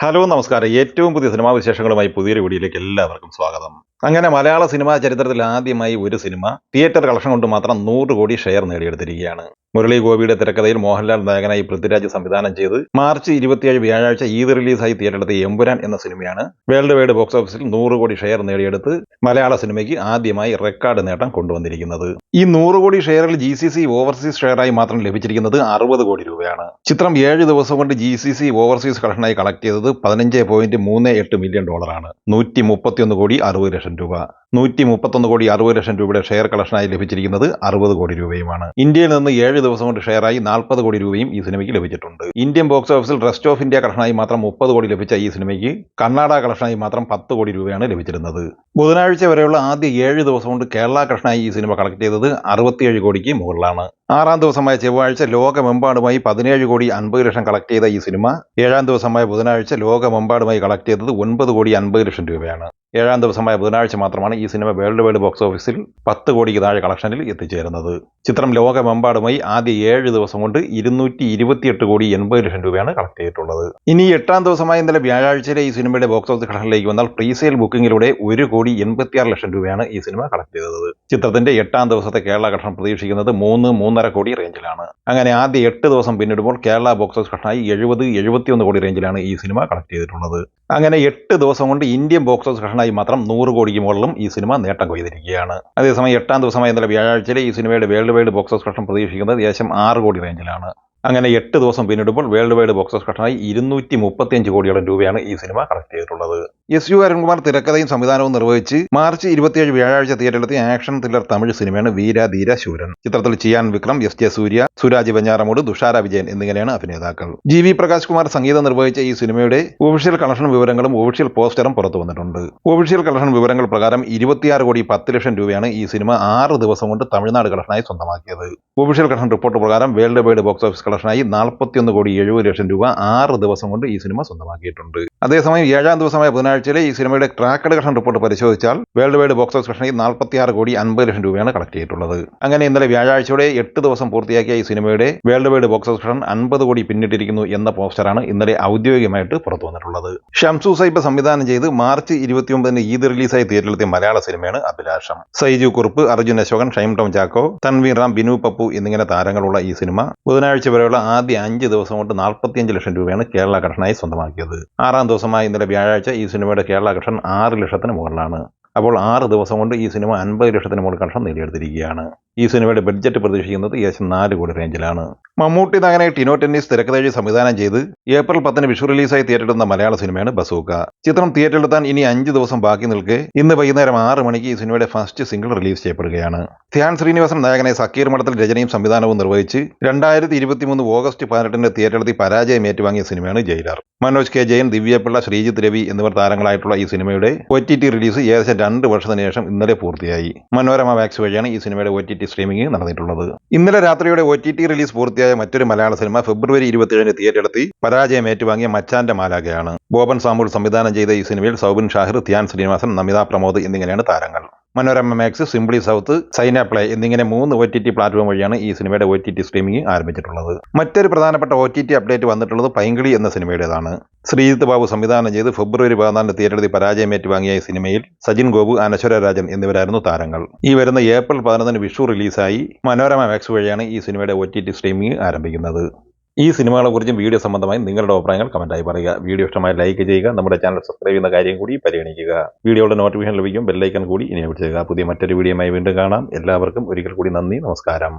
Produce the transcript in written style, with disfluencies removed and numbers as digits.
Hello നമസ്കാരം. ഏറ്റവും പുതിയ സിനിമാ വിശേഷങ്ങളുമായി പുതിയൊരു വീഡിയോയിലേക്ക് എല്ലാവർക്കും സ്വാഗതം. അങ്ങനെ മലയാള സിനിമാ ചരിത്രത്തിൽ ആദ്യമായി ഒരു സിനിമ തിയേറ്റർ കളക്ഷൻ കൊണ്ട് മാത്രം 100 കോടി ഷെയർ നേടിയെടുത്തിരിക്കുകയാണ്. മുരളി ഗോപിയുടെ തിരക്കഥയിൽ മോഹൻലാൽ നായകനായി പൃഥ്വിരാജ് സംവിധാനം ചെയ്ത് മാർച്ച് 27 വ്യാഴാഴ്ച ഈദ് റിലീസായി തിയേറ്ററിലെത്തിയ എമ്പുരാൻ എന്ന സിനിമയാണ് വേൾഡ് വൈഡ് ബോക്സ് ഓഫീസിൽ 100 കോടി ഷെയർ നേടിയെടുത്ത് മലയാള സിനിമയ്ക്ക് ആദ്യമായി റെക്കോർഡ് നേട്ടം കൊണ്ടുവന്നിരിക്കുന്നത്. ഈ 100 കോടി ഷെയറിൽ GCC ഓവർസീസ് ഷെയറായി മാത്രം ലഭിച്ചിരിക്കുന്നത് 60 കോടി രൂപയാണ്. ചിത്രം 7 ദിവസം കൊണ്ട് GCC ഓവർസീസ് കളക്ഷനായി കളക്ട് ചെയ്തത് $15.38 മില്യൺ, 131 കോടി 60 ലക്ഷം രൂപ. 131 കോടി 60 ലക്ഷം രൂപയുടെ ഷെയർ കളക്ഷനായി ലഭിച്ചിരിക്കുന്നത് 60 കോടി രൂപയുമാണ്. ഇന്ത്യയിൽ നിന്ന് 7 ദിവസം കൊണ്ട് ഷെയറായി 40 കോടി രൂപയും ഈ സിനിമയ്ക്ക് ലഭിച്ചിട്ടുണ്ട്. ഇന്ത്യൻ ബോക്സ് ഓഫീസിൽ റെസ്റ്റ് ഓഫ് ഇന്ത്യ കളക്ഷനായി മാത്രം 30 കോടി ലഭിച്ച ഈ സിനിമയ്ക്ക് കർണാടക കളക്ഷനായി മാത്രം 10 കോടി രൂപയാണ് ലഭിച്ചിരുന്നത്. ബുധനാഴ്ച വരെയുള്ള ആദ്യ 7 ദിവസം കൊണ്ട് കേരള കളക്ഷനായി ഈ സിനിമ കളക്ട് ചെയ്തത് 67 കോടിക്ക് മുകളിലാണ്. 6-ാം ദിവസമായ ചൊവ്വാഴ്ച ലോകമെമ്പാടുമായി 17 കോടി 50 ലക്ഷം കളക്ട് ചെയ്ത ഈ സിനിമ 7-ാം ദിവസമായ ബുധനാഴ്ച ലോകമെമ്പാടുമായി കളക്ട് ചെയ്തത് 9 കോടി 50 ലക്ഷം രൂപയാണ്. 7-ാം ദിവസമായ ബുധനാഴ്ച മാത്രമാണ് ഈ സിനിമ വേൾഡ് വൈഡ് ബോക്സ് ഓഫീസിൽ 10 കോടിക്ക് താഴെ കളക്ഷനിൽ എത്തിച്ചേരുന്നത്. ചിത്രം ലോകമെമ്പാടുമായി ആദ്യ 7 ദിവസം കൊണ്ട് 228 കോടി 80 ലക്ഷം രൂപയാണ് കളക്ട് ചെയ്തിട്ടുള്ളത്. ഇനി 8-ാം ദിവസമായ ഇന്നലെ വ്യാഴാഴ്ചയിലെ ഈ സിനിമയുടെ ബോക്സ് ഓഫീസ് കളക്ഷനിലേക്ക് വന്നാൽ പ്രീസെയിൽ ബുക്കിംഗിലൂടെ 1 കോടി 86 ലക്ഷം രൂപയാണ് ഈ സിനിമ കളക്ട് ചെയ്തത്. ചിത്രത്തിന്റെ 8-ാം ദിവസത്തെ കേരള കളക്ഷൻ പ്രതീക്ഷിക്കുന്നത് 3-3.5 കോടി റേഞ്ചിലാണ്. അങ്ങനെ ആദ്യ 8 ദിവസം പിന്നിടുമ്പോൾ കേരള ബോക്സ് ഓഫീസ് കളക്ഷനായി 70-71 കോടി റേഞ്ചിലാണ് ഈ സിനിമ കളക്ട് ചെയ്തിട്ടുള്ളത്. അങ്ങനെ 8 ദിവസം കൊണ്ട് ഇന്ത്യൻ ബോക്സ് ഓഫീസ് കളക്ഷനായി മാത്രം 100 കോടിക്ക് മുകളിലും ഈ സിനിമ നേട്ടം കൊയ്തിരിക്കുകയാണ്. അതേസമയം 8-ാം ദിവസമായ ഇന്നലെ വ്യാഴാഴ്ചയിലെ ഈ സിനിമയുടെ world wide box office collection പ്രതീക്ഷിക്കുന്നത് ഏകദേശം 6 കോടി റേഞ്ചിലാണ്. അങ്ങനെ 8 ദിവസം പിന്നിടുമ്പോൾ വേൾഡ് വൈഡ് ബോക്സ് ഓഫീസ് കളക്ഷനായി 235 കോടിയോളം രൂപയാണ് ഈ സിനിമ കളക്ട് ചെയ്തിട്ടുള്ളത്. SU അരുൺകുമാർ തിരക്കഥയും സംവിധാനവും നിർവഹിച്ച് മാർച്ച് 27 വ്യാഴാഴ്ച തിയേറ്ററിലെത്തിയ ആക്ഷൻ ത്രില്ലർ തമിഴ് സിനിമയാണ് വീര ധീര ശൂരൻ. ചിത്രത്തിൽ ചിയാൻ വിക്രം, SJ സൂര്യ, സുരാജ് വെഞ്ഞാറമൂട്, തുഷാര വിജയൻ എന്നിങ്ങനെയാണ് അഭിനേതാക്കൾ. GV പ്രകാശ് കുമാർ സംഗീതം നിർവഹിച്ച ഈ സിനിമയുടെ ഒഫീഷ്യൽ കളക്ഷൻ വിവരങ്ങളും ഒഫീഷ്യൽ പോസ്റ്ററും പുറത്തു വന്നിട്ടുണ്ട്. ഒഫീഷ്യൽ കളക്ഷൻ വിവരങ്ങൾ പ്രകാരം 26 കോടി 10 ലക്ഷം രൂപയാണ് ഈ സിനിമ 6 ദിവസം കൊണ്ട് തമിഴ്നാട് കളക്ഷനായി സ്വന്തമാക്കിയത്. ഒഫീഷ്യൽ കളക്ഷൻ റിപ്പോർട്ട് പ്രകാരം വേൾഡ് വൈഡ് ബോക്സ് ഓഫീസ് കളക്ഷനായി 41 കോടി 70 ലക്ഷം രൂപ 6 ദിവസം കൊണ്ട് ഈ സിനിമ സ്വന്തമാക്കിയിട്ടുണ്ട്. അതേസമയം 7-ാം ദിവസമായ ബുധനാഴ്ചയിലെ ഈ സിനിമയുടെ ട്രാക്കഡ് കളക്ഷൻ റിപ്പോർട്ട് പരിശോധിച്ചാൽ വേൾഡ് വൈഡ് ബോക്സ് ഓഫീസ് കളക്ഷനായി 46 കോടി 50 ലക്ഷം രൂപയാണ് കളക്ട് ചെയ്തിട്ടുള്ളത്. അങ്ങനെ ഇന്നലെ വ്യാഴാഴ്ചയോടെ 8 ദിവസം പൂർത്തിയാക്കിയ ഈ സിനിമയുടെ world wide box office collection 50 കോടി പിന്നിട്ടിരിക്കുന്നു എന്ന പോസ്റ്ററാണ് ഇന്നലെ ഔദ്യോഗികമായിട്ട് പുറത്തു വന്നിട്ടുള്ളത്. ഷംസു സൈബ് സംവിധാനം ചെയ്ത് മാർച്ച് 29 ഈദ് റിലീസായി തിയേറ്ററിലെത്തിയ മലയാള സിനിമയാണ് അഭിലാഷം. സൈജു കുറുപ്പ്, അർജുൻ അശോകൻ, ഷൈം ടോം ചാക്കോ, തൻവീർ റാം, ബിനു പപ്പു എന്നിങ്ങനെ താരങ്ങളുള്ള ഈ സിനിമ ബുധനാഴ്ച വരെയുള്ള ആദ്യ 5 ദിവസം കൊണ്ട് 45 ലക്ഷം രൂപയാണ് കേരള കളക്ഷനായി സ്വന്തമാക്കിയത്. 6-ാം ദിവസമായ ഇന്നലെ വ്യാഴാഴ്ച ഈ സിനിമയുടെ കേരള കളക്ഷൻ 6 ലക്ഷത്തിന് മുകളിലാണ്. അപ്പോൾ 6 ദിവസം കൊണ്ട് ഈ സിനിമ 50 ലക്ഷത്തിന് മുകളിൽ കളക്ഷൻ നേടിയെടുത്തിരിക്കുകയാണ്. ഈ സിനിമയുടെ ബഡ്ജറ്റ് പ്രതീക്ഷിക്കുന്നത് ഏകദേശം 4 കോടി റേഞ്ചിലാണ്. മമ്മൂട്ടി നായകനെ ടിനോ ടെന്നീസ് തിരക്കഥെഴുതി സംവിധാനം ചെയ്ത് ഏപ്രിൽ 10 വിഷു റിലീസായി തിയേറ്ററിലെത്തുന്ന മലയാള സിനിമയാണ് ബസൂക്ക. ചിത്രം തിയേറ്ററിലെത്താൻ ഇനി 5 ദിവസം ബാക്കി നിൽക്കെ ഇന്ന് വൈകുന്നേരം 6 മണിക്ക് ഈ സിനിമയുടെ ഫസ്റ്റ് സിംഗിൾ റിലീസ് ചെയ്യപ്പെടുകയാണ്. ധ്യാൻ ശ്രീനിവാസൻ നായകനെ സക്കീർ മഠത്തിൽ രചനയും സംവിധാനവും നിർവഹിച്ച് 2023 ഓഗസ്റ്റ് 18 തിയേറ്ററിലെത്തി പരാജയം ഏറ്റുവാങ്ങിയ സിനിമയാണ് ജയിലർ. മനോജ് K. ജയൻ, ദിവ്യപിള്ള, ശ്രീജിത്ത് രവി എന്നിവർ താരങ്ങളായിട്ടുള്ള ഈ സിനിമയുടെ OTT റിലീസ് ഏകദേശം 2 വർഷത്തിന് ശേഷം ഇന്നലെ പൂർത്തിയായി. മനോരമ മാക്സ് വഴിയാണ് ഈ സിനിമയുടെ OTT സ്ട്രീമിംഗ് നടന്നിട്ടുള്ളത്. ഇന്നലെ രാത്രിയുടെ OTT റിലീസ് പൂർത്തിയായ മറ്റൊരു മലയാള സിനിമ ഫെബ്രുവരി 27 തിയേറ്ററിലെത്തി പരാജയം ഏറ്റുവാങ്ങിയ മച്ചാന്റെ മാലാഖയാണ്. ബോബൻ സാമൂൽ സംവിധാനം ചെയ്ത ഈ സിനിമയിൽ സൗബിൻ ഷാഹിർ, ധ്യാൻ ശ്രീനിവാസൻ, നമിത പ്രമോദ് എന്നിങ്ങനെയാണ് താരങ്ങൾ. Manorama Max, simply South, Saina play എന്നിങ്ങനെ 3 OTT പ്ലാറ്റ്ഫോം വഴിയാണ് ഈ സിനിമയുടെ OTT സ്ട്രീമിംഗ് ആരംഭിച്ചിട്ടുള്ളത്. മറ്റൊരു പ്രധാനപ്പെട്ട OTT അപ്ഡേറ്റ് വന്നിട്ടുള്ളത് പൈങ്കിളി എന്ന സിനിമയുടേതാണ്. ശ്രീജിത്ത് ബാബു സംവിധാനം ചെയ്ത് ഫെബ്രുവരി 14 തിയേറ്ററിൽ പരാജയം ഏറ്റുവാങ്ങിയ ഈ സിനിമയിൽ സജിൻ ഗോപു, അനശ്വര രാജൻ എന്നിവരായിരുന്നു താരങ്ങൾ. ഈ വരുന്ന ഏപ്രിൽ 11 വിഷു റിലീസായി മനോരമ മാക്സ് വഴിയാണ് ഈ സിനിമയുടെ OTT സ്ട്രീമിംഗ് ആരംഭിക്കുന്നത്. ഈ സിനിമകളെക്കുറിച്ചും വീഡിയോ സംബന്ധമായി നിങ്ങളുടെ അഭിപ്രായങ്ങൾ കമന്റായി പറയുക. വീഡിയോ ഇഷ്ടമായി ലൈക്ക് ചെയ്യുക. നമ്മുടെ ചാനൽ സബ്സ്ക്രൈബ് ചെയ്യുന്ന കാര്യം കൂടി പരിഗണിക്കുക. വീഡിയോയുടെ നോട്ടിഫിക്കേഷൻ ലഭിക്കും. ബെല്ലൈക്കൺ കൂടി എനേബിൾ ചെയ്യുക. പുതിയ മറ്റൊരു വീഡിയോയുമായി വീണ്ടും കാണാം. എല്ലാവർക്കും ഒരിക്കൽ കൂടി നന്ദി, നമസ്കാരം.